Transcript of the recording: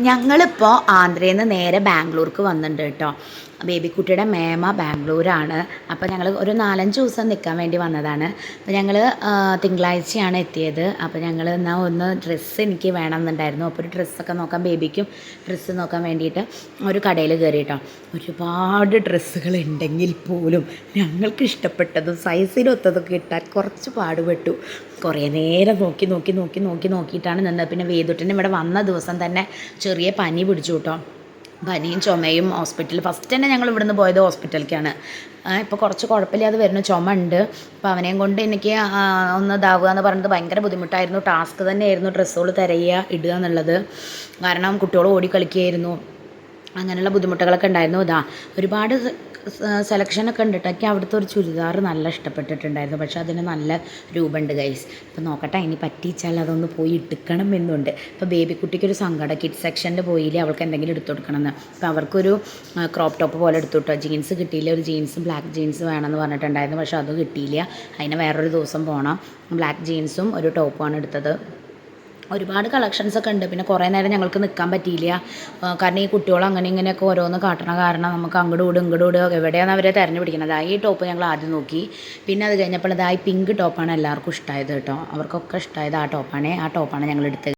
ഞങ്ങളിപ്പോൾ ആന്ധ്രയിൽ നിന്ന് നേരെ ബാംഗ്ലൂർക്ക് വന്നിട്ടുണ്ട് കേട്ടോ. ബേബിക്കുട്ടിയുടെ മേമ ബാംഗ്ലൂരാണ്. അപ്പോൾ ഞങ്ങൾ ഒരു 4-5 ദിവസം നിൽക്കാൻ വേണ്ടി വന്നതാണ്. അപ്പോൾ ഞങ്ങൾ തിങ്കളാഴ്ചയാണ് എത്തിയത്. അപ്പോൾ ഞങ്ങൾ എന്നാൽ ഒന്ന് ഡ്രസ്സ് എനിക്ക് വേണമെന്നുണ്ടായിരുന്നു. അപ്പോൾ ഒരു ഡ്രസ്സൊക്കെ നോക്കാൻ, ബേബിക്കും ഡ്രസ്സ് നോക്കാൻ വേണ്ടിയിട്ട് ഒരു കടയിൽ കയറി കേട്ടോ. ഒരുപാട് ഡ്രസ്സുകൾ ഉണ്ടെങ്കിൽ പോലും ഞങ്ങൾക്ക് ഇഷ്ടപ്പെട്ടതും സൈസിനൊത്തതൊക്കെ കിട്ടാൻ കുറച്ച് പാടുപെട്ടു. കുറേ നേരം നോക്കിയിട്ടാണ് നിന്നത്. പിന്നെ വേദുട്ടിന് ഇവിടെ വന്ന ദിവസം തന്നെ ചെറിയ പനി പിടിച്ചു കേട്ടോ. പനിയും ചുമയും ഹോസ്പിറ്റലിൽ ഫസ്റ്റ് തന്നെ ഞങ്ങൾ ഇവിടുന്ന് പോയത് ഹോസ്പിറ്റലിലേക്കാണ്. ഇപ്പോൾ കുറച്ച് കുഴപ്പമില്ലാതെ വരുന്നു, ചുമ ഉണ്ട്. അപ്പോൾ അവനെയും കൊണ്ട് എനിക്ക് ഒന്ന് ഇതാവുക എന്ന് പറഞ്ഞത് ഭയങ്കര ബുദ്ധിമുട്ടായിരുന്നു. ടാസ്ക് തന്നെയായിരുന്നു ഡ്രസ്സുകൾ തിരയുക ഇടുക എന്നുള്ളത്. കാരണം കുട്ടികൾ ഓടി കളിക്കുകയായിരുന്നു, അങ്ങനെയുള്ള ബുദ്ധിമുട്ടുകളൊക്കെ ഉണ്ടായിരുന്നു. ഒരുപാട് സെലക്ഷനൊക്കെ ഉണ്ട് കേട്ടോ. എനിക്ക് അവിടുത്തെ ഒരു ചുരിദാർ നല്ല ഇഷ്ടപ്പെട്ടിട്ടുണ്ടായിരുന്നു. പക്ഷേ അതിന് നല്ല രൂപമുണ്ട് ഗൈസ്. അപ്പോൾ നോക്കട്ടെ, ഇനി പറ്റിച്ചാൽ അതൊന്ന് പോയി എടുക്കണം എന്നുണ്ട്. ഇപ്പോൾ ബേബിക്കുട്ടിക്കൊരു സങ്കടം, കിഡ്സ് സെക്ഷനിൽ പോയില്ലേ, അവൾക്ക് എന്തെങ്കിലും എടുത്തു കൊടുക്കണമെന്ന്. അപ്പോൾ അവർക്കൊരു ക്രോപ്പ് ടോപ്പ് പോലെ എടുത്തു കിട്ടോ. ജീൻസ് കിട്ടിയില്ല, ഒരു ജീൻസും ബ്ലാക്ക് ജീൻസ് വേണമെന്ന് പറഞ്ഞിട്ടുണ്ടായിരുന്നു. പക്ഷേ അത് കിട്ടിയില്ല. അതിന് വേറൊരു ദിവസം പോകണം. ബ്ലാക്ക് ജീൻസും ഒരു ടോപ്പുമാണ് എടുത്തത്. ഒരുപാട് കളക്ഷൻസൊക്കെ ഉണ്ട്. പിന്നെ കുറേ നേരം ഞങ്ങൾക്ക് നിൽക്കാൻ പറ്റിയില്ല. കാരണം ഈ കുട്ടികൾ അങ്ങനെ ഇങ്ങനെയൊക്കെ ഓരോന്ന് കാട്ടണ കാരണം നമുക്ക് അങ്ങോട്ട് ഇടുക എവിടെയാണ് അവരെ തിരഞ്ഞു പിടിക്കുന്നത്. ഈ ടോപ്പ് ഞങ്ങൾ ആദ്യം നോക്കി. പിന്നെ അത് കഴിഞ്ഞപ്പോൾ ഈ പിങ്ക് ടോപ്പാണ് എല്ലാവർക്കും ഇഷ്ടമായത് കേട്ടോ. അവർക്കൊക്കെ ഇഷ്ടമായത് ആ ടോപ്പാണ് ഞങ്ങൾ എടുത്തത്.